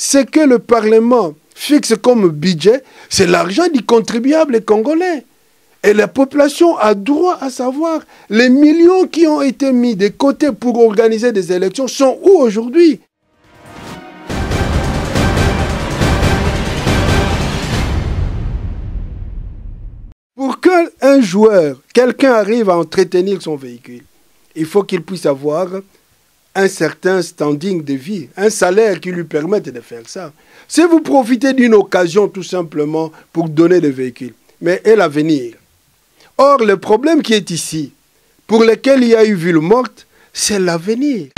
Ce que le Parlement fixe comme budget, c'est l'argent du contribuable congolais. Et la population a droit à savoir les millions qui ont été mis de côté pour organiser des élections sont où aujourd'hui? Pour qu'un joueur, quelqu'un arrive à entretenir son véhicule, il faut qu'il puisse avoir un certain standing de vie, un salaire qui lui permette de faire ça. Si vous profitez d'une occasion tout simplement pour donner des véhicules, mais et l'avenir? Or, le problème qui est ici, pour lequel il y a eu ville morte, c'est l'avenir.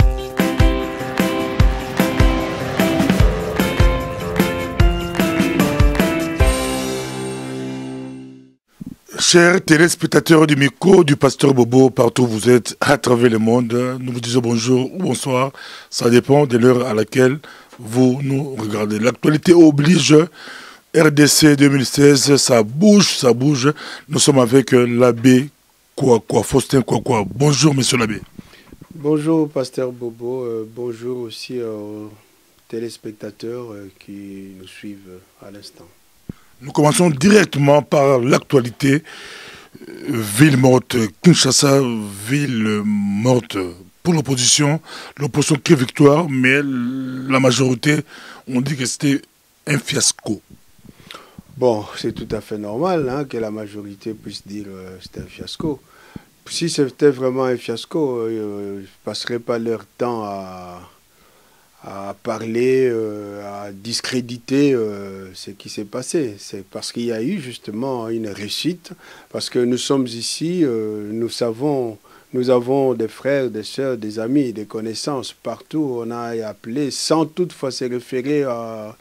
Chers téléspectateurs du micro du Pasteur Bobo, partout où vous êtes à travers le monde, nous vous disons bonjour ou bonsoir. Ça dépend de l'heure à laquelle vous nous regardez. L'actualité oblige. RDC 2016, ça bouge, ça bouge. Nous sommes avec l'abbé Faustin Kouakoua. Bonjour, monsieur l'abbé. Bonjour, Pasteur Bobo. Bonjour aussi aux téléspectateurs qui nous suivent à l'instant. Nous commençons directement par l'actualité. Ville morte, Kinshasa, ville morte pour l'opposition. L'opposition crie victoire, mais la majorité, on dit que c'était un fiasco. Bon, c'est tout à fait normal hein, que la majorité puisse dire que c'était un fiasco. Si c'était vraiment un fiasco, ils ne passeraient pas leur temps à parler, à discréditer ce qui s'est passé. C'est parce qu'il y a eu justement une réussite, parce que nous sommes ici, nous avons des frères, des sœurs, des amis, des connaissances partout. On a appelé sans toutefois se référer à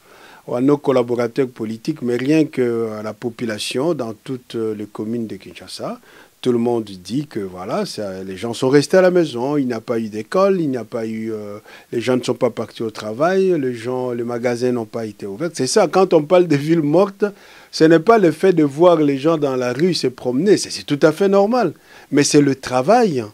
nos collaborateurs politiques, mais rien qu'à la population dans toutes les communes de Kinshasa. Tout le monde dit que voilà, les gens sont restés à la maison, il n'y a pas eu d'école, il n'y a pas eu, les gens ne sont pas partis au travail, les magasins n'ont pas été ouverts. C'est ça, quand on parle de villes mortes, ce n'est pas le fait de voir les gens dans la rue se promener, c'est tout à fait normal. Mais c'est le travail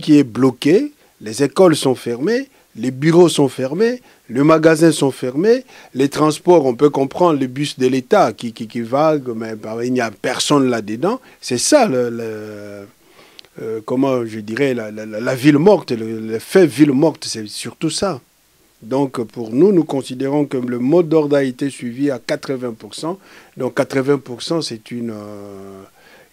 qui est bloqué, les écoles sont fermées, les bureaux sont fermés, les magasins sont fermés, les transports, on peut comprendre, les bus de l'État qui vaguent, mais il n'y a personne là-dedans. C'est ça, comment je dirais, la ville morte, le fait ville morte, c'est surtout ça. Donc pour nous, nous considérons que le mot d'ordre a été suivi à 80%. Donc 80%, c'est une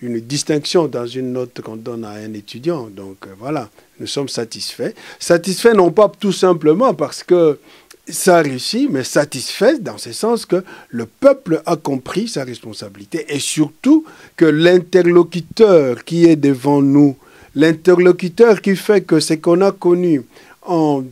distinction dans une note qu'on donne à un étudiant. Donc voilà, nous sommes satisfaits. Satisfaits non pas tout simplement parce que ça a réussi, mais satisfaits dans ce sens que le peuple a compris sa responsabilité et surtout que l'interlocuteur qui est devant nous, l'interlocuteur qui fait que ce qu'on a connu en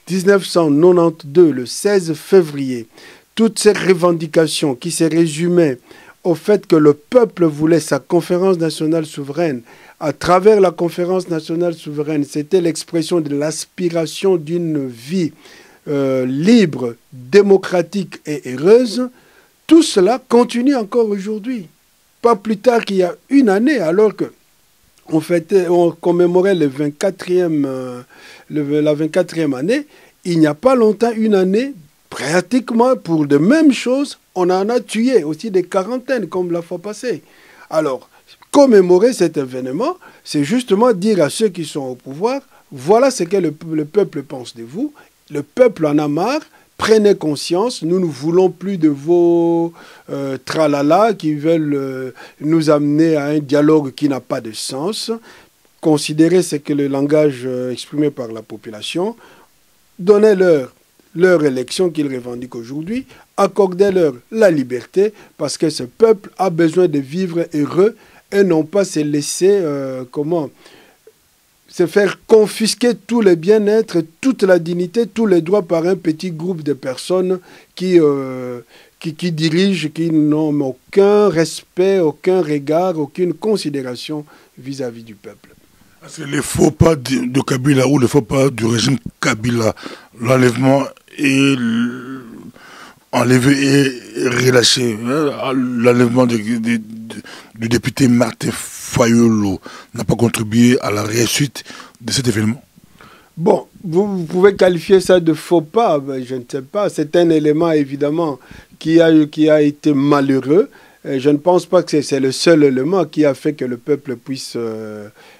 1992, le 16 février, toutes ces revendications qui se résumaient au fait que le peuple voulait sa conférence nationale souveraine. À travers la conférence nationale souveraine, c'était l'expression de l'aspiration d'une vie libre, démocratique et heureuse. Tout cela continue encore aujourd'hui. Pas plus tard qu'il y a une année, alors que on commémorait la 24e année, il n'y a pas longtemps, une année, pratiquement pour de mêmes choses, on en a tué aussi des quarantaines comme la fois passée. Alors, commémorer cet événement, c'est justement dire à ceux qui sont au pouvoir, voilà ce que le peuple pense de vous, le peuple en a marre, prenez conscience, nous ne voulons plus de vos tralala qui veulent nous amener à un dialogue qui n'a pas de sens. Considérez ce que le langage exprimé par la population, donnez-leur leur élection qu'ils revendiquent aujourd'hui, accordez-leur la liberté parce que ce peuple a besoin de vivre heureux et non pas se laisser, se faire confisquer tous les bien-être, toute la dignité, tous les droits par un petit groupe de personnes qui dirigent, qui n'ont aucun respect, aucun regard, aucune considération vis-à-vis du peuple. C'est les faux pas de Kabila ou les faux pas du régime Kabila, l'enlèvement et enlevé et relâché. L'enlèvement du député Martin Fayolo n'a pas contribué à la réussite de cet événement. Bon, vous pouvez qualifier ça de faux pas, ben, je ne sais pas. C'est un élément évidemment qui a été malheureux. Je ne pense pas que c'est le seul élément qui a fait que le peuple puisse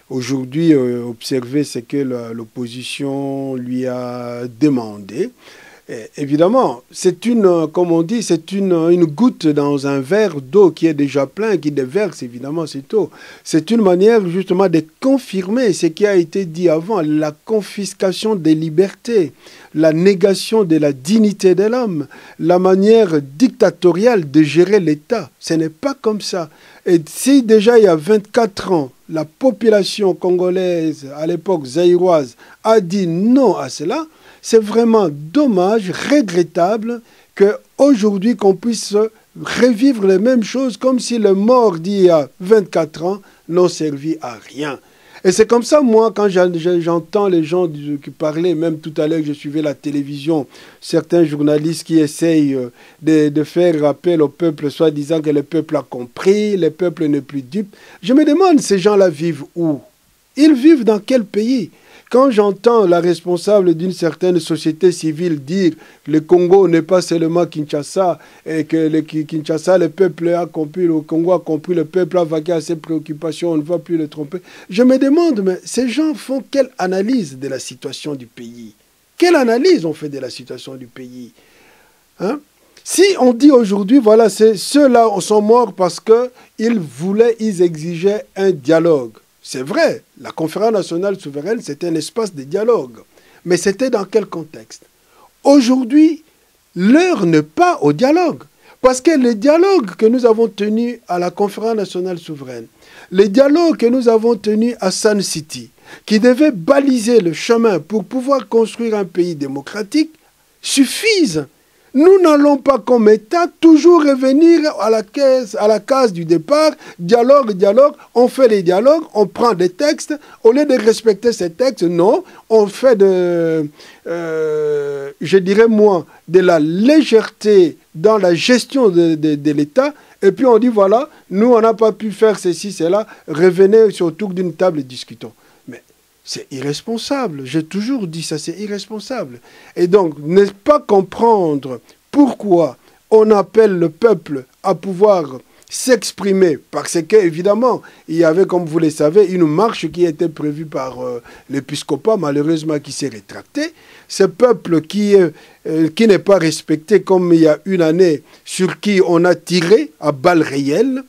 aujourd'hui observer ce que l'opposition lui a demandé. Évidemment, c'est comme on dit, c'est une goutte dans un verre d'eau qui est déjà plein, qui déverse évidemment cette eau. C'est une manière justement de confirmer ce qui a été dit avant, la confiscation des libertés, la négation de la dignité de l'homme, la manière dictatoriale de gérer l'État. Ce n'est pas comme ça. Et si déjà il y a 24 ans, la population congolaise, à l'époque zaïroise, a dit non à cela, c'est vraiment dommage, regrettable qu'aujourd'hui qu'on puisse revivre les mêmes choses comme si les morts d'il y a 24 ans n'ont servi à rien. Et c'est comme ça, moi, quand j'entends les gens qui parlaient, même tout à l'heure que je suivais la télévision, certains journalistes qui essayent de faire appel au peuple, soit disant que le peuple a compris, le peuple n'est plus dupe. Je me demande, ces gens-là vivent où? Ils vivent dans quel pays? Quand j'entends la responsable d'une certaine société civile dire que le Congo n'est pas seulement Kinshasa et que Kinshasa, le peuple a compris, le Congo a compris, le peuple a vaqué à ses préoccupations, on ne va plus le tromper. Je me demande, mais ces gens font quelle analyse de la situation du pays? Quelle analyse on fait de la situation du pays? Hein? Si on dit aujourd'hui, voilà, ceux-là sont morts parce qu'ils exigeaient un dialogue. C'est vrai, la conférence nationale souveraine, c'était un espace de dialogue. Mais c'était dans quel contexte? Aujourd'hui, l'heure n'est pas au dialogue. Parce que le dialogue que nous avons tenu à la conférence nationale souveraine, le dialogue que nous avons tenu à Sun City, qui devait baliser le chemin pour pouvoir construire un pays démocratique, suffisent. Nous n'allons pas comme État toujours revenir à la case du départ, dialogue, on fait les dialogues, on prend des textes, au lieu de respecter ces textes, non, on fait je dirais moi, de la légèreté dans la gestion de l'État, et puis on dit voilà, nous on n'a pas pu faire ceci, cela, revenez autour d'une table et discutons. C'est irresponsable. J'ai toujours dit ça, c'est irresponsable. Et donc, ne pas comprendre pourquoi on appelle le peuple à pouvoir s'exprimer, parce qu'évidemment, il y avait, comme vous le savez, une marche qui était prévue par l'épiscopat, malheureusement, qui s'est rétracté. Ce peuple qui n'est pas respecté, comme il y a une année, sur qui on a tiré à balles réelles,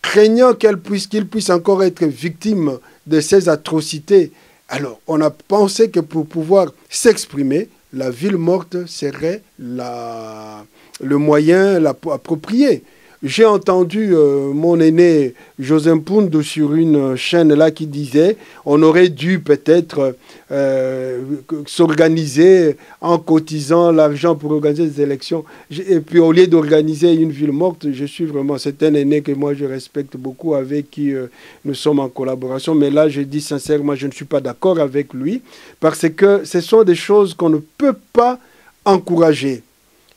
craignant qu'il puisse encore être victime de ces atrocités. Alors, on a pensé que pour pouvoir s'exprimer, la ville morte serait le moyen approprié. J'ai entendu mon aîné José Mpundu sur une chaîne là qui disait on aurait dû peut-être s'organiser en cotisant l'argent pour organiser des élections. Et puis au lieu d'organiser une ville morte, c'est un aîné que moi je respecte beaucoup, avec qui nous sommes en collaboration. Mais là, je dis sincèrement, je ne suis pas d'accord avec lui, parce que ce sont des choses qu'on ne peut pas encourager.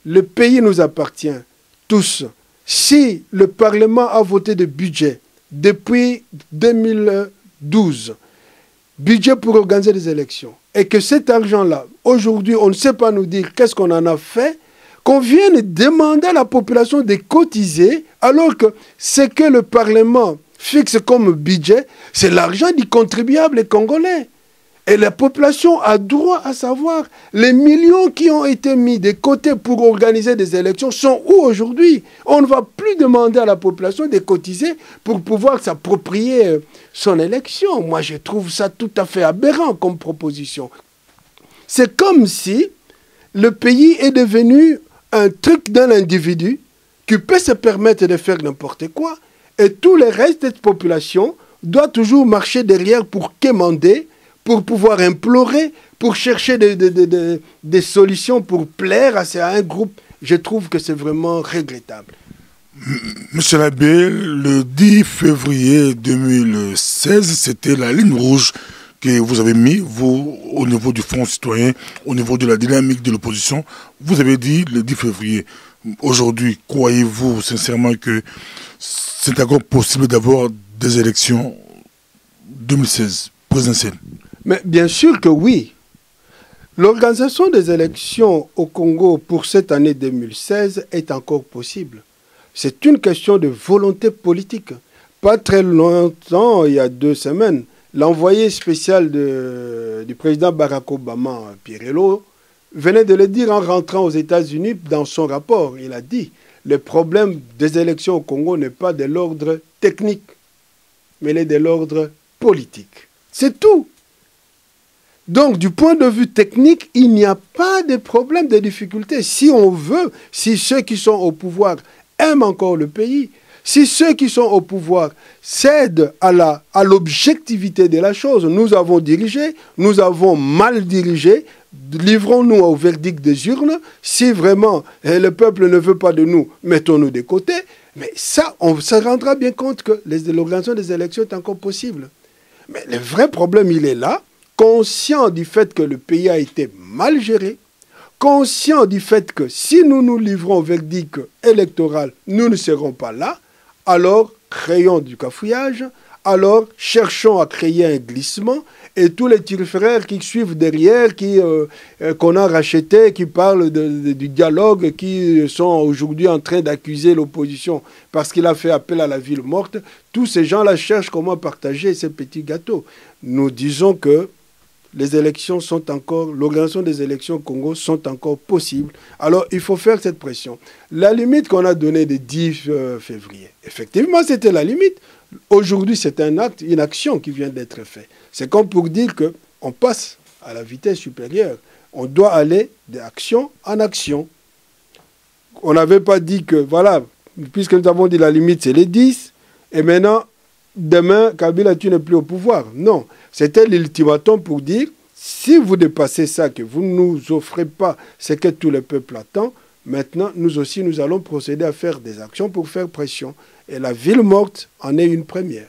Le pays nous appartient, tous. Si le Parlement a voté de budget depuis 2012, budget pour organiser des élections, et que cet argent-là, aujourd'hui, on ne sait pas nous dire qu'est-ce qu'on en a fait, qu'on vienne demander à la population de cotiser, alors que ce que le Parlement fixe comme budget, c'est l'argent du contribuable congolais. Et la population a droit à savoir les millions qui ont été mis de côté pour organiser des élections sont où aujourd'hui? On ne va plus demander à la population de cotiser pour pouvoir s'approprier son élection. Moi, je trouve ça tout à fait aberrant comme proposition. C'est comme si le pays est devenu un truc d'un individu qui peut se permettre de faire n'importe quoi, et tout le reste de cette population doit toujours marcher derrière pour quémander, pour pouvoir implorer, pour chercher des solutions pour plaire à un groupe. Je trouve que c'est vraiment regrettable. Monsieur l'abbé, le 10 février 2016, c'était la ligne rouge que vous avez mis, vous, au niveau du Front citoyen, au niveau de la dynamique de l'opposition. Vous avez dit le 10 février. Aujourd'hui, croyez-vous sincèrement que c'est encore possible d'avoir des élections 2016 présidentielles? Mais bien sûr que oui. L'organisation des élections au Congo pour cette année 2016 est encore possible. C'est une question de volonté politique. Pas très longtemps, il y a 2 semaines, l'envoyé spécial du président Barack Obama, Pirello, venait de le dire en rentrant aux États-Unis dans son rapport. Il a dit le problème des élections au Congo n'est pas de l'ordre technique, mais il est de l'ordre politique. C'est tout. Donc, du point de vue technique, il n'y a pas de problème, de difficulté. Si on veut, si ceux qui sont au pouvoir aiment encore le pays, si ceux qui sont au pouvoir cèdent à l'objectivité de la chose, nous avons dirigé, nous avons mal dirigé, livrons-nous au verdict des urnes. Si vraiment le peuple ne veut pas de nous, mettons-nous de côté. Mais ça, on se rendra bien compte que l'organisation des élections est encore possible. Mais le vrai problème, il est là, conscient du fait que le pays a été mal géré, conscient du fait que si nous nous livrons au verdict électoral, nous ne serons pas là, alors créons du cafouillage, alors cherchons à créer un glissement, et tous les turférères qui suivent derrière, qu'on a rachetés, qui parlent du dialogue, qui sont aujourd'hui en train d'accuser l'opposition parce qu'il a fait appel à la ville morte, tous ces gens-là cherchent comment partager ces petits gâteaux. Nous disons que les élections sont encore, l'organisation des élections au Congo sont encore possibles. Alors, il faut faire cette pression. La limite qu'on a donnée le 10 février, effectivement, c'était la limite. Aujourd'hui, c'est un acte, une action qui vient d'être faite. C'est comme pour dire qu'on passe à la vitesse supérieure. On doit aller d'action en action. On n'avait pas dit que, voilà, puisque nous avons dit la limite, c'est les 10, et maintenant, demain, Kabila, tu n'es plus au pouvoir. Non. C'était l'ultimatum pour dire, si vous dépassez ça, que vous ne nous offrez pas ce que tout le peuple attend, maintenant, nous aussi, nous allons procéder à faire des actions pour faire pression. Et la ville morte en est une première.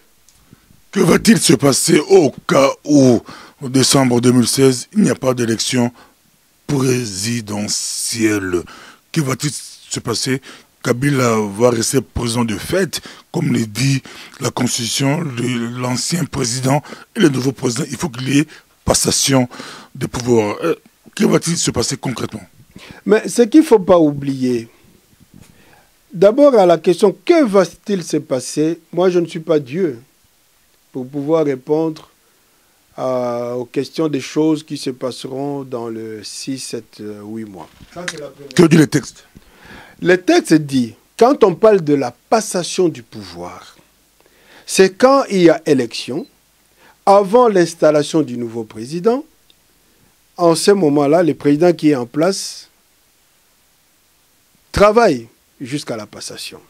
Que va-t-il se passer au cas où, en décembre 2016, il n'y a pas d'élection présidentielle? Que va-t-il se passer? Kabila va rester président de fait, comme le dit la Constitution, l'ancien président et le nouveau président. Il faut qu'il y ait passation de pouvoir. Que va-t-il se passer concrètement? Mais ce qu'il ne faut pas oublier, d'abord à la question « Que va-t-il se passer ?» Moi, je ne suis pas Dieu pour pouvoir répondre aux questions des choses qui se passeront dans le 6, 7, 8 mois. Que dit le texte? Le texte dit, quand on parle de la passation du pouvoir, c'est quand il y a élection, avant l'installation du nouveau président. En ce moment-là, le président qui est en place travaille jusqu'à la passation.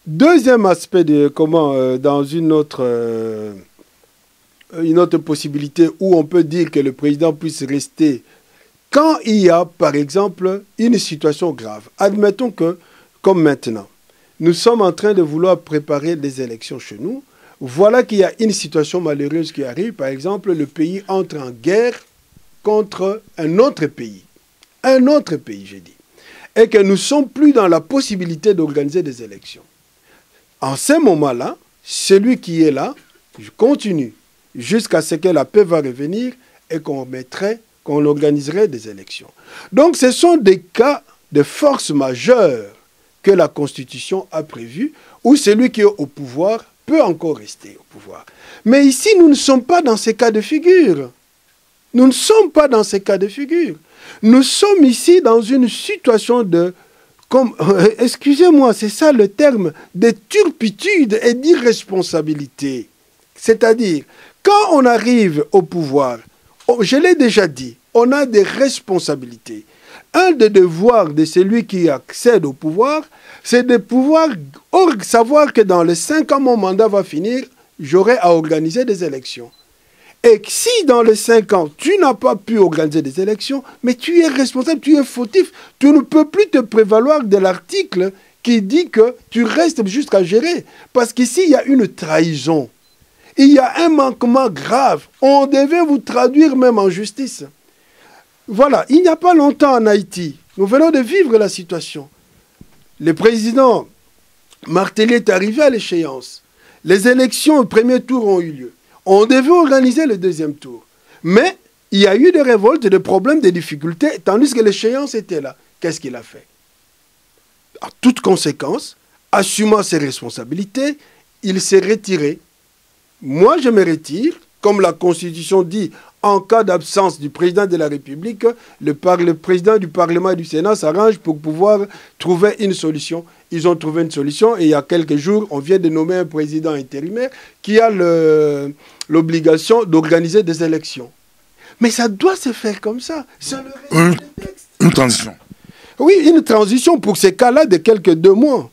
Deuxième aspect de comment, dans une autre possibilité où on peut dire que le président puisse rester quand il y a, par exemple, une situation grave. Admettons que, comme maintenant, nous sommes en train de vouloir préparer des élections chez nous. Voilà qu'il y a une situation malheureuse qui arrive. Par exemple, le pays entre en guerre contre un autre pays. Un autre pays, j'ai dit. Et que nous ne sommes plus dans la possibilité d'organiser des élections. En ce moment-là, celui qui est là, je continue jusqu'à ce que la paix va revenir et qu'on organiserait des élections. Donc, ce sont des cas de force majeure que la Constitution a prévu, où celui qui est au pouvoir peut encore rester au pouvoir. Mais ici, nous ne sommes pas dans ces cas de figure. Nous ne sommes pas dans ces cas de figure. Nous sommes ici dans une situation de, excusez-moi, c'est ça le terme, de turpitude et d'irresponsabilité. C'est-à-dire, quand on arrive au pouvoir, je l'ai déjà dit, on a des responsabilités. Un des devoirs de celui qui accède au pouvoir, c'est de pouvoir savoir que dans les 5 ans, mon mandat va finir, j'aurai à organiser des élections. Et si dans les 5 ans, tu n'as pas pu organiser des élections, mais tu es responsable, tu es fautif, tu ne peux plus te prévaloir de l'article qui dit que tu restes jusqu'à gérer. Parce qu'ici, il y a une trahison. Il y a un manquement grave. On devait vous traduire même en justice. Voilà, il n'y a pas longtemps en Haïti, nous venons de vivre la situation. Le président Martelly est arrivé à l'échéance. Les élections au premier tour ont eu lieu. On devait organiser le deuxième tour. Mais Il y a eu des révoltes, des problèmes, des difficultés, tandis que l'échéance était là. Qu'est-ce qu'il a fait? À toute conséquence, assumant ses responsabilités, il s'est retiré. Moi, je me retire. Comme la Constitution dit, en cas d'absence du président de la République, le président du Parlement et du Sénat s'arrange pour pouvoir trouver une solution. Ils ont trouvé une solution et il y a quelques jours, on vient de nommer un président intérimaire qui a l'obligation d'organiser des élections. Mais ça doit se faire comme ça. Une transition. Oui, une transition pour ces cas-là de quelques 2 mois.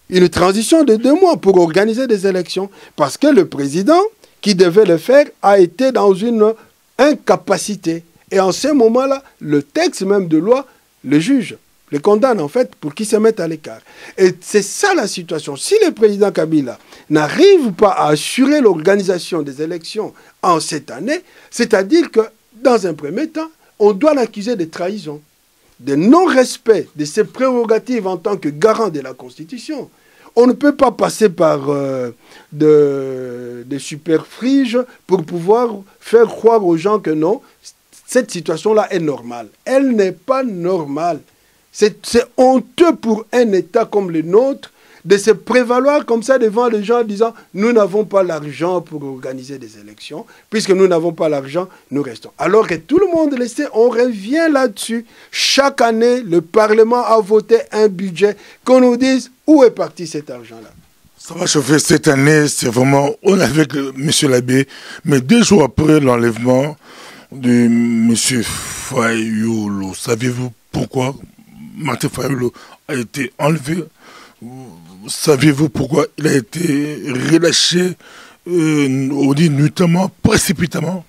Une transition de 2 mois pour organiser des élections. Parce que le président qui devait le faire a été dans une incapacité. Et en ce moment-là, le texte même de loi le juge, le condamne en fait pour qu'il se mette à l'écart. Et c'est ça la situation. Si le président Kabila n'arrive pas à assurer l'organisation des élections en cette année, c'est-à-dire que dans un premier temps, on doit l'accuser de trahison, de non-respect de ses prérogatives en tant que garant de la Constitution. On ne peut pas passer par des superfriges pour pouvoir faire croire aux gens que non, cette situation-là est normale. Elle n'est pas normale. C'est honteux pour un État comme le nôtre de se prévaloir comme ça devant les gens en disant « Nous n'avons pas l'argent pour organiser des élections. Puisque nous n'avons pas l'argent, nous restons. » Alors que tout le monde le sait, on revient là-dessus. Chaque année, le Parlement a voté un budget. Qu'on nous dise où est parti cet argent-là. Ça va chauffer cette année, c'est vraiment... On est avec M. l'abbé, mais 2 jours après l'enlèvement de M. Fayulu, savez-vous pourquoi Martin Fayulu a été enlevé? Savez-vous pourquoi il a été relâché, on dit nuitamment, précipitamment?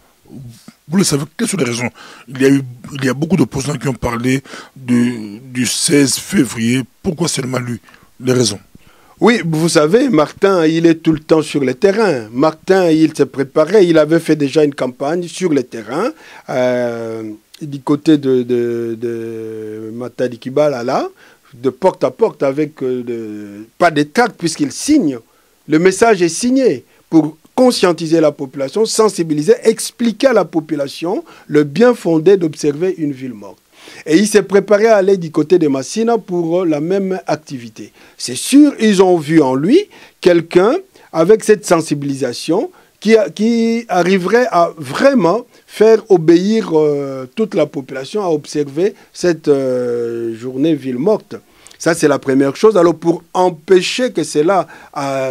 Vous le savez, quelles sont les raisons? Il y a beaucoup d'opposants qui ont parlé du 16 février. Pourquoi seulement lui? Les raisons? Oui, vous savez, Martin, il est tout le temps sur le terrain. Martin, il se préparait, il avait fait déjà une campagne sur le terrain, du côté de Matadi Kibala, là, de porte à porte, avec pas de tracts, puisqu'il signe. Le message est signé pour conscientiser la population, sensibiliser, expliquer à la population le bien fondé d'observer une ville morte. Et il s'est préparé à aller du côté de Massina pour la même activité. C'est sûr, ils ont vu en lui quelqu'un avec cette sensibilisation qui arriverait à vraiment faire obéir toute la population à observer cette journée ville morte. Ça, c'est la première chose. Alors, pour empêcher que cela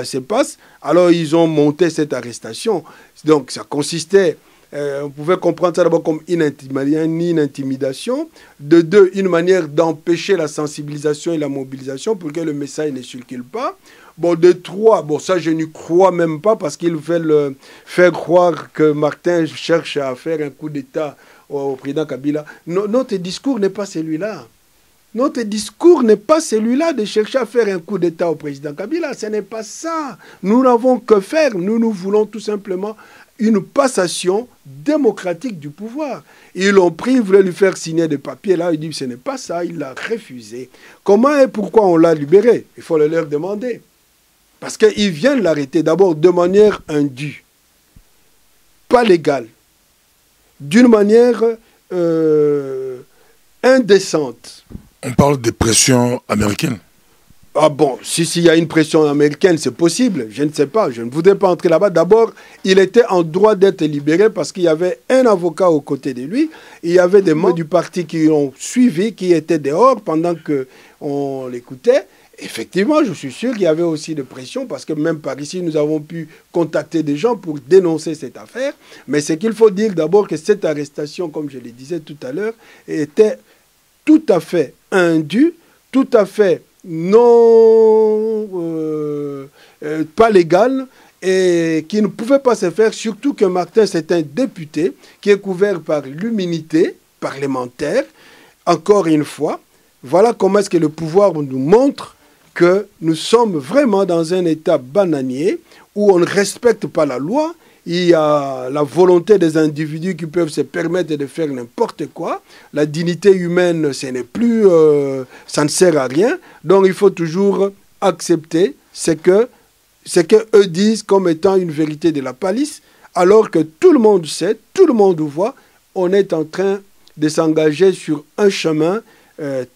se passe, alors ils ont monté cette arrestation. Donc, ça consistait... on pouvait comprendre ça d'abord comme une intimidation. De 2, une manière d'empêcher la sensibilisation et la mobilisation pour que le message ne circule pas. Bon, de 3, bon, ça je n'y crois même pas parce qu'ils veulent faire croire que Martin cherche à faire un coup d'État au président Kabila. Notre discours n'est pas celui-là. Notre discours n'est pas celui-là de chercher à faire un coup d'État au président Kabila. Ce n'est pas ça. Nous n'avons que faire. Nous voulons tout simplement une passation démocratique du pouvoir. Ils l'ont pris, ils voulaient lui faire signer des papiers. Là, il dit ce n'est pas ça. Il l'a refusé. Comment et pourquoi on l'a libéré? Il faut le leur demander. Parce qu'ils viennent l'arrêter d'abord de manière indue, pas légale, d'une manière indécente. On parle de pression américaine. Ah bon, s'il y a une pression américaine, c'est possible. Je ne sais pas, je ne voudrais pas entrer là-bas. D'abord, il était en droit d'être libéré parce qu'il y avait un avocat aux côtés de lui. Il y avait des membres du parti qui l'ont suivi, qui étaient dehors pendant qu'on l'écoutait. Effectivement, je suis sûr qu'il y avait aussi de pression parce que même par ici, nous avons pu contacter des gens pour dénoncer cette affaire. Mais c'est qu'il faut dire d'abord que cette arrestation, comme je le disais tout à l'heure, était tout à fait indue, tout à fait non pas légale et qui ne pouvait pas se faire, surtout que Martin, c'est un député qui est couvert par l'immunité parlementaire. Encore une fois, voilà comment est-ce que le pouvoir nous montre que nous sommes vraiment dans un état bananier où on ne respecte pas la loi. Il y a la volonté des individus qui peuvent se permettre de faire n'importe quoi. La dignité humaine, ce n'est plus, ça ne sert à rien. Donc il faut toujours accepter ce que eux disent comme étant une vérité de la police, alors que tout le monde sait, tout le monde voit, on est en train de s'engager sur un chemin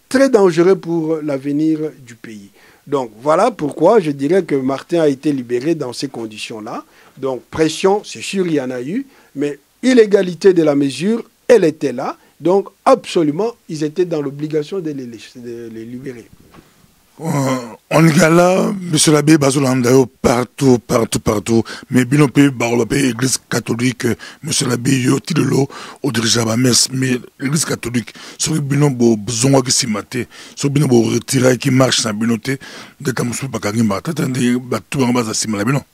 très dangereux pour l'avenir du pays. Donc voilà pourquoi je dirais que Martin a été libéré dans ces conditions-là. Donc pression, c'est sûr, il y en a eu, mais illégalité de la mesure, elle était là. Donc absolument, ils étaient dans l'obligation de les libérer. On gala, monsieur l'abbé Bazolandayo, partout. Mais bien peu, l'église catholique, monsieur l'abbé Yotilolo, au dirigeant mais l'église catholique, sur le bilan besoin qui s'y maté, sur le bilan retiré qui marche sans binoté, de Kamusou Bakagimba, t'attendez, tout en bas à Simala bilan.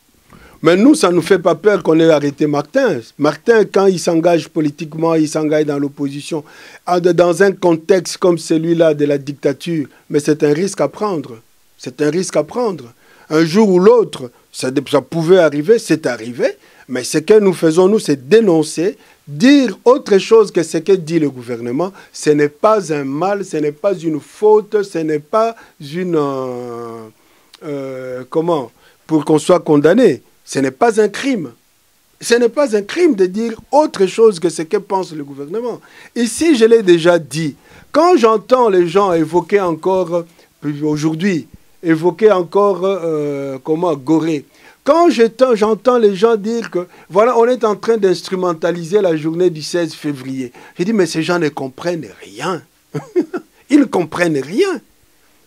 Mais nous, ça ne nous fait pas peur qu'on ait arrêté Martin. Martin, quand il s'engage politiquement, il s'engage dans l'opposition, dans un contexte comme celui-là de la dictature. Mais c'est un risque à prendre. C'est un risque à prendre. Un jour ou l'autre, ça pouvait arriver, c'est arrivé. Mais ce que nous faisons, nous, c'est dénoncer, dire autre chose que ce que dit le gouvernement. Ce n'est pas un mal, ce n'est pas une faute, ce n'est pas une... comment? Pour qu'on soit condamné. Ce n'est pas un crime. Ce n'est pas un crime de dire autre chose que ce que pense le gouvernement. Ici, je l'ai déjà dit. Quand j'entends les gens évoquer encore, aujourd'hui, évoquer encore, Gorée. Quand j'entends les gens dire que, voilà, on est en train d'instrumentaliser la journée du 16 février. Je dis, mais ces gens ne comprennent rien. Ils ne comprennent rien.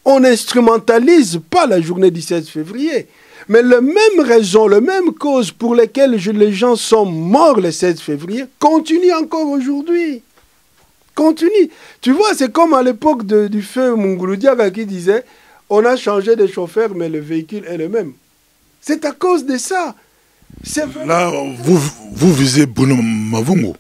On n'instrumentalise pas la journée du 16 février. Mais la même raison, la même cause pour lesquelles les gens sont morts le 16 février continue encore aujourd'hui. Continue. Tu vois, c'est comme à l'époque du feu Munguludiaga qui disait « On a changé de chauffeur, mais le véhicule est le même. » C'est à cause de ça. Là, vous visez Bruno Mavungu,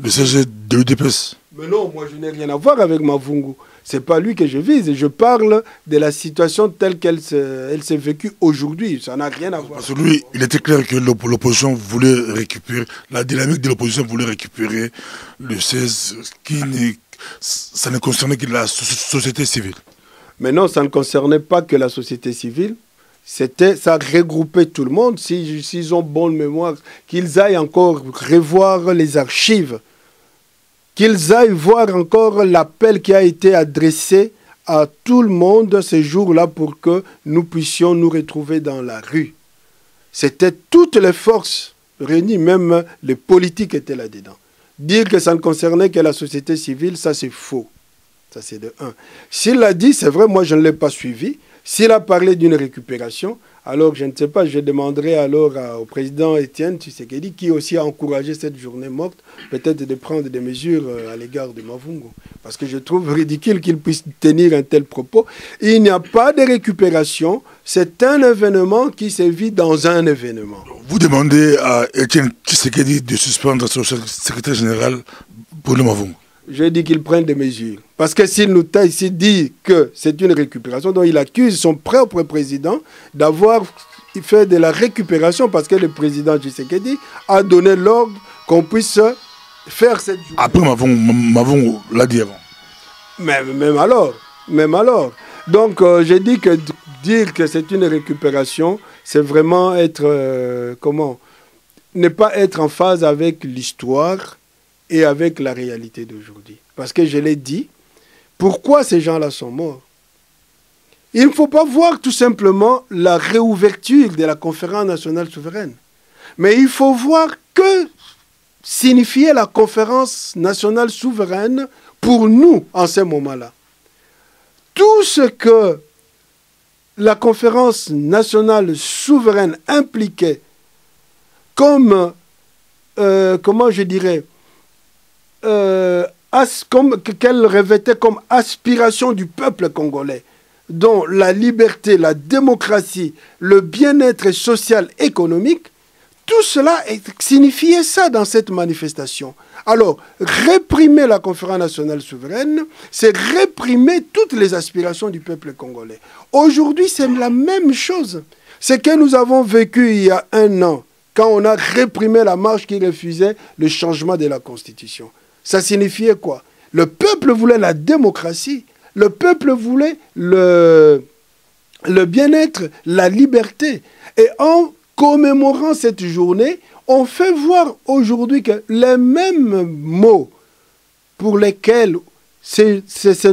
le CG de l'UDPS. Mais non, moi je n'ai rien à voir avec Mavungu. Ce n'est pas lui que je vise. Je parle de la situation telle qu'elle s'est vécue aujourd'hui. Ça n'a rien à voir. Parce que lui, il était clair que l'opposition voulait récupérer, la dynamique de l'opposition voulait récupérer le 16, ça ne concernait que la société civile. Mais non, ça ne concernait pas que la société civile. Ça regroupait tout le monde. S'ils ont bonne mémoire, qu'ils aillent encore revoir les archives, qu'ils aillent voir encore l'appel qui a été adressé à tout le monde ce jour-là pour que nous puissions nous retrouver dans la rue. C'était toutes les forces réunies, même les politiques étaient là-dedans. Dire que ça ne concernait que la société civile, ça c'est faux. Ça c'est de un. S'il l'a dit, c'est vrai, moi je ne l'ai pas suivi. S'il a parlé d'une récupération, alors je ne sais pas, je demanderai alors au président Étienne Tshisekedi, qui aussi a encouragé cette journée morte, peut-être de prendre des mesures à l'égard de Mavungu. Parce que je trouve ridicule qu'il puisse tenir un tel propos. Il n'y a pas de récupération, c'est un événement qui se vit dans un événement. Vous demandez à Étienne Tshisekedi de suspendre son secrétaire général pour le Mavungu. Je dis qu'il prenne des mesures. Parce que s'il nous dit que c'est une récupération, donc il accuse son propre président d'avoir fait de la récupération parce que le président Tshisekedi a donné l'ordre qu'on puisse faire cette journée. Après, Mavungu l'a dit avant. Même alors. Donc, j'ai dit que dire que c'est une récupération, c'est vraiment être, ne pas être en phase avec l'histoire et avec la réalité d'aujourd'hui. Parce que je l'ai dit, pourquoi ces gens-là sont morts? Il ne faut pas voir tout simplement la réouverture de la conférence nationale souveraine. Mais il faut voir que signifiait la conférence nationale souveraine pour nous en ce moment-là. Tout ce que la conférence nationale souveraine impliquait comme, comment je dirais, qu'elle revêtait comme aspiration du peuple congolais, dont la liberté, la démocratie, le bien-être social, économique, tout cela signifiait ça dans cette manifestation. Alors, réprimer la conférence nationale souveraine, c'est réprimer toutes les aspirations du peuple congolais. Aujourd'hui, c'est la même chose. Ce que nous avons vécu il y a 1 an, quand on a réprimé la marche qui refusait le changement de la Constitution. Ça signifiait quoi? Le peuple voulait la démocratie, le peuple voulait le bien-être, la liberté. Et en commémorant cette journée, On fait voir aujourd'hui que les mêmes mots pour lesquels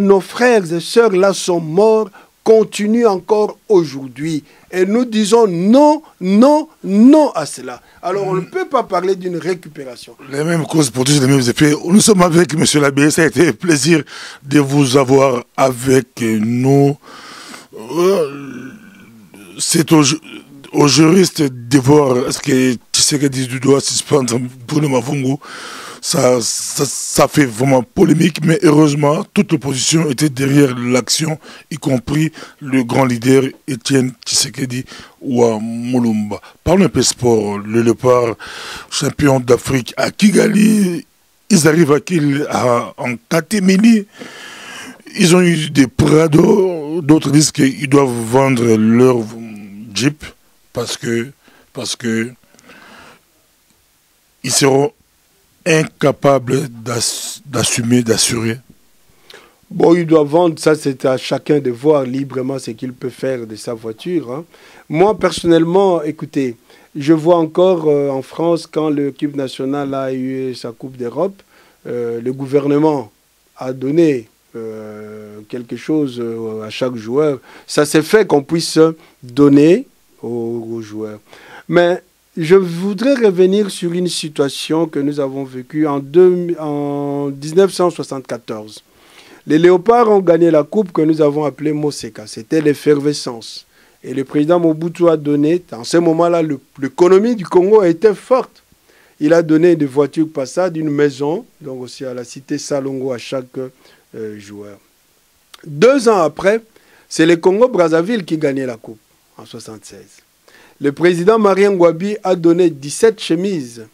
nos frères et sœurs-là sont morts continuent encore aujourd'hui. Et nous disons non, non, non à cela. Alors on ne peut pas parler d'une récupération. Les mêmes causes produisent les mêmes effets. Nous sommes avec M. l'abbé. Ça a été un plaisir de vous avoir avec nous. C'est aux juristes de voir est-ce que Tshisekedi doit suspendre Bruno Mavungu. Ça fait vraiment polémique, mais heureusement, toute l'opposition était derrière l'action, y compris le grand leader Étienne Tshisekedi Wa Mulumba. Parlons un peu sport. Le Léopard, champion d'Afrique à Kigali, ils arrivent en catémini. Ils ont eu des Prado, d'autres disent qu'ils doivent vendre leur Jeep parce que ils seront incapables d'assumer, d'assurer. Bon, il doit vendre, ça c'est à chacun de voir librement ce qu'il peut faire de sa voiture. Hein. Moi, personnellement, écoutez, je vois encore en France, quand l'équipe nationale a eu sa Coupe d'Europe, le gouvernement a donné quelque chose à chaque joueur. Ça s'est fait qu'on puisse donner aux joueurs. Mais je voudrais revenir sur une situation que nous avons vécue en 1974. Les Léopards ont gagné la coupe que nous avons appelée Moseka. C'était l'effervescence. Et le président Mobutu a donné, en ce moment-là, l'économie du Congo était forte. Il a donné des voitures Passat, une maison, donc aussi à la cité Salongo à chaque joueur. 2 ans après, c'est le Congo-Brazzaville qui gagnait la coupe, en 1976. Le président Marien Ngouabi a donné 17 chemises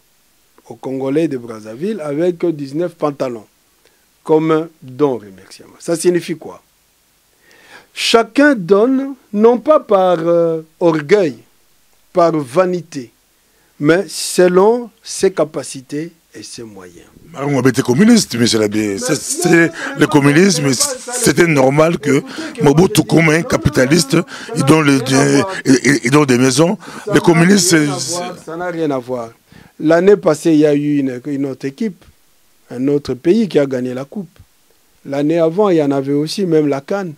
aux Congolais de Brazzaville avec 19 pantalons, comme don remerciement. Ça signifie quoi? Chacun donne, non pas par orgueil, par vanité, mais selon ses capacités et ses moyens. On était communiste, M. l'abbé. C'est le communisme, c'était normal que Mobutu, comme un capitaliste, il donne des maisons. Le communisme, ça n'a rien à voir. L'année passée, il y a eu une autre équipe, un autre pays qui a gagné la coupe. L'année avant, il y en avait aussi, même la CAN.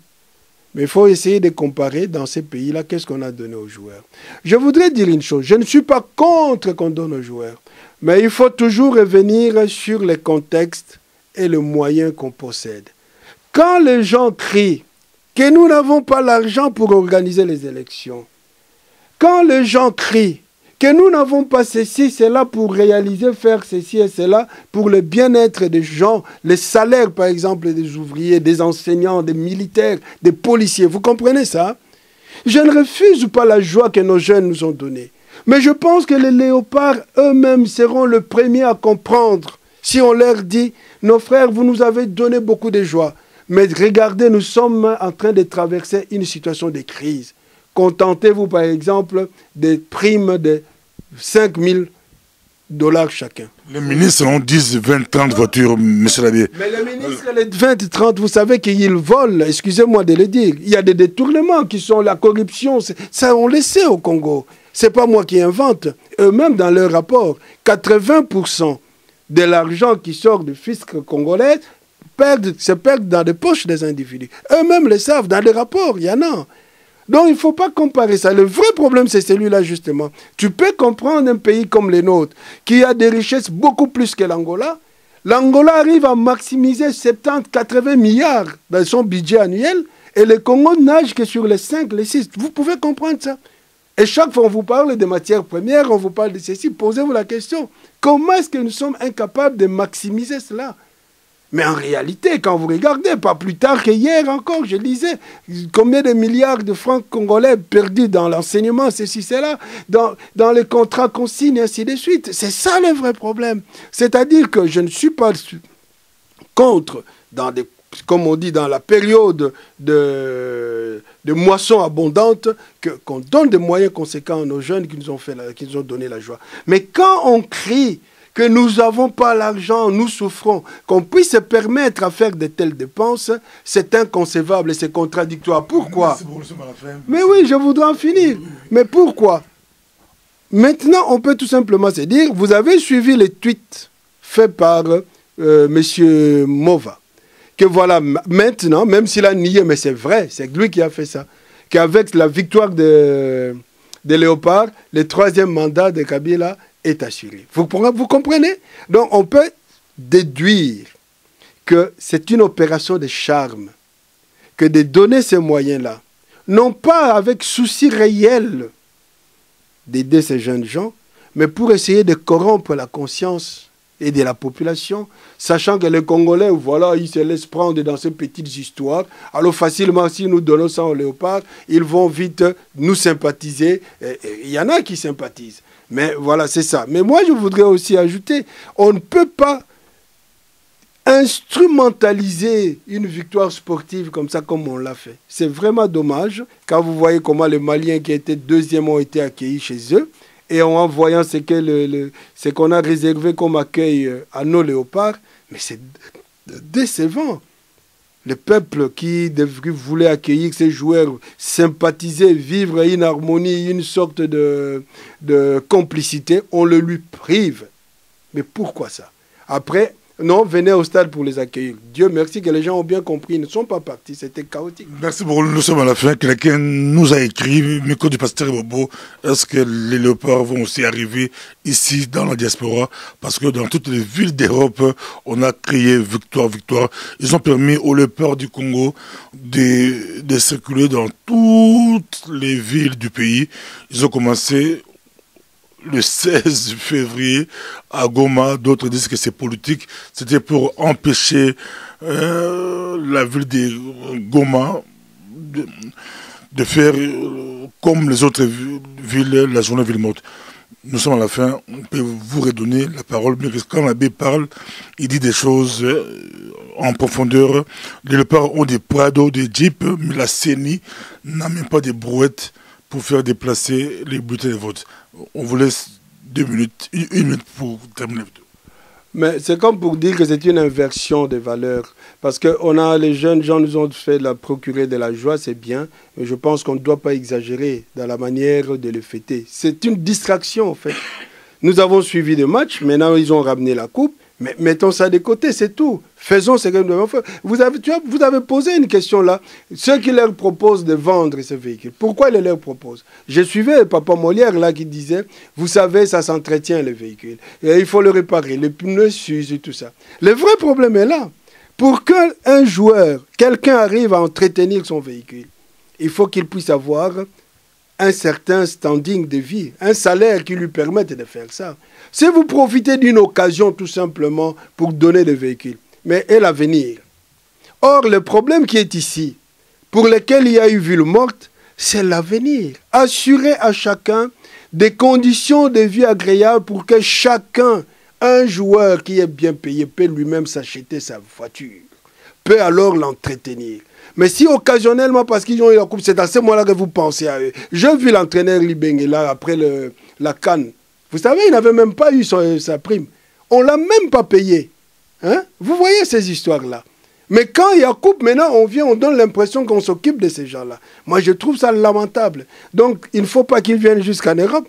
Mais il faut essayer de comparer dans ces pays-là, qu'est-ce qu'on a donné aux joueurs. Je voudrais dire une chose, je ne suis pas contre qu'on donne aux joueurs, mais il faut toujours revenir sur les contextes et les moyens qu'on possède. Quand les gens crient que nous n'avons pas l'argent pour organiser les élections, quand les gens crient que nous n'avons pas ceci, cela pour réaliser, faire ceci et cela, pour le bien-être des gens, les salaires par exemple des ouvriers, des enseignants, des militaires, des policiers, vous comprenez ça? Je ne refuse pas la joie que nos jeunes nous ont donnée. Mais je pense que les léopards eux-mêmes seront les premiers à comprendre si on leur dit « Nos frères, vous nous avez donné beaucoup de joie, mais regardez, nous sommes en train de traverser une situation de crise. Contentez-vous par exemple des primes de 5 000 $ chacun. » Les ministres ont 10, 20, 30 voitures, M. l'abbé. Mais les ministres, les 20, 30, vous savez qu'ils volent, excusez-moi de le dire. Il y a des détournements qui sont la corruption, ça on le sait au Congo. Ce n'est pas moi qui invente. Eux-mêmes, dans leur rapport, 80% de l'argent qui sort du fisc congolais se perd dans les poches des individus. Eux-mêmes le savent, dans les rapports, il y en a. Donc il ne faut pas comparer ça. Le vrai problème, c'est celui-là, justement. Tu peux comprendre un pays comme le nôtre, qui a des richesses beaucoup plus que l'Angola. L'Angola arrive à maximiser 70-80 milliards dans son budget annuel, et le Congo nage que sur les 5, les 6. Vous pouvez comprendre ça. Et chaque fois qu'on vous parle des matières premières, on vous parle de ceci, posez-vous la question. Comment est-ce que nous sommes incapables de maximiser cela? Mais en réalité, quand vous regardez, pas plus tard qu'hier encore, je lisais combien de milliards de francs congolais perdus dans l'enseignement, ceci, cela, dans les contrats consignes, et ainsi de suite. C'est ça le vrai problème. C'est-à-dire que je ne suis pas contre, comme on dit, dans la période de moisson abondante, qu'on donne des moyens conséquents à nos jeunes qui nous ont donné la joie. Mais quand on crie que nous n'avons pas l'argent, nous souffrons, qu'on puisse se permettre à faire de telles dépenses, c'est inconcevable et c'est contradictoire. Pourquoi? Mais oui, je voudrais en finir. Mais pourquoi? Maintenant, on peut tout simplement se dire, vous avez suivi les tweets faits par M. Mova, que voilà, maintenant, même s'il a nié, mais c'est vrai, c'est lui qui a fait ça, qu'avec la victoire de Léopard, le 3e mandat de Kabila est assuré. Vous comprenez? Donc, on peut déduire que c'est une opération de charme, que de donner ces moyens-là, non pas avec souci réel d'aider ces jeunes gens, mais pour essayer de corrompre la conscience et de la population, sachant que les Congolais, voilà, ils se laissent prendre dans ces petites histoires. Alors facilement, si nous donnons ça aux léopards, ils vont vite nous sympathiser. Il y en a qui sympathisent. Mais voilà, c'est ça. Mais moi, je voudrais aussi ajouter, on ne peut pas instrumentaliser une victoire sportive comme ça, comme on l'a fait. C'est vraiment dommage quand vous voyez comment les Maliens qui étaient 2e ont été accueillis chez eux et en voyant ce qu'on a réservé comme accueil à nos léopards, mais c'est décevant. Le peuple qui voulait accueillir ces joueurs, sympathiser, vivre une harmonie, une sorte de complicité, on le lui prive. Mais pourquoi ça? Après, non, venez au stade pour les accueillir. Dieu merci que les gens ont bien compris. Ils ne sont pas partis. C'était chaotique. Merci beaucoup. Nous sommes à la fin. Quelqu'un nous a écrit, Miko du Pasteur Bobo, est-ce que les léopards vont aussi arriver ici dans la diaspora? Parce que dans toutes les villes d'Europe, on a crié victoire, victoire. Ils ont permis aux léopards du Congo de circuler dans toutes les villes du pays. Ils ont commencé le 16 février à Goma. D'autres disent que c'est politique. C'était pour empêcher la ville de Goma de faire comme les autres villes, la journée ville morte. Nous sommes à la fin, on peut vous redonner la parole, mais quand l'abbé parle, il dit des choses en profondeur. Les léopards ont des prados, des jeeps, mais la CENI n'a même pas de brouettes pour faire déplacer les bulletins de vote. On vous laisse 2 minutes, une minute pour terminer. Mais c'est comme pour dire que c'est une inversion des valeurs. Parce que les jeunes gens nous ont fait procurer de la joie, c'est bien. Mais je pense qu'on ne doit pas exagérer dans la manière de le fêter. C'est une distraction, en fait. Nous avons suivi des matchs. Maintenant, ils ont ramené la coupe. Mais mettons ça de côté, c'est tout. Faisons ce que nous devons faire. Vous avez posé une question là. Ceux qui leur proposent de vendre ce véhicule, pourquoi ils leur proposent? Je suivais Papa Molière là qui disait, vous savez, ça s'entretient le véhicule. Et il faut le réparer, les pneus s'usent et tout ça. Le vrai problème est là. Pour qu'un joueur, quelqu'un arrive à entretenir son véhicule, il faut qu'il puisse avoir un certain standing de vie, un salaire qui lui permette de faire ça. Si vous profitez d'une occasion tout simplement pour donner des véhicules, mais et l'avenir. Or, le problème qui est ici, pour lequel il y a eu ville morte, c'est l'avenir. Assurer à chacun des conditions de vie agréables pour que chacun, un joueur qui est bien payé, peut lui-même s'acheter sa voiture, peut alors l'entretenir. Mais si occasionnellement, parce qu'ils ont eu la coupe, c'est à ce moment-là que vous pensez à eux. J'ai vu l'entraîneur Libengela après la CAN. Vous savez, il n'avait même pas eu sa prime. On ne l'a même pas payé. Hein? Vous voyez ces histoires-là. Mais quand il y a coupe, maintenant, on donne l'impression qu'on s'occupe de ces gens-là. Moi, je trouve ça lamentable. Donc, il ne faut pas qu'ils viennent jusqu'en Europe.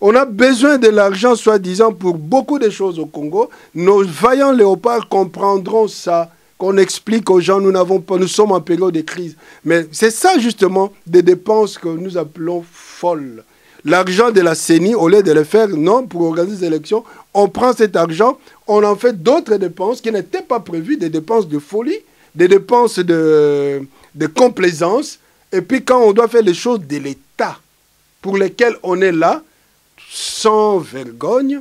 On a besoin de l'argent, soi-disant, pour beaucoup de choses au Congo. Nos vaillants léopards comprendront ça. Qu'on explique aux gens, nous sommes en période de crise. Mais c'est ça justement des dépenses que nous appelons folles. L'argent de la CENI, au lieu de le faire, non, pour organiser des élections, on prend cet argent, on en fait d'autres dépenses qui n'étaient pas prévues, des dépenses de folie, des dépenses de complaisance. Et puis quand on doit faire les choses de l'État, pour lesquelles on est là, sans vergogne,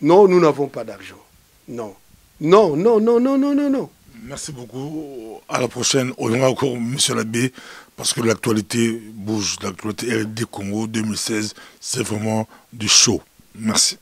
non, nous n'avons pas d'argent. Non. Non, non, non, non, non, non, non. Merci beaucoup. À la prochaine. On aura encore M. l'abbé, parce que l'actualité bouge. L'actualité RD Congo 2016, c'est vraiment du show. Merci.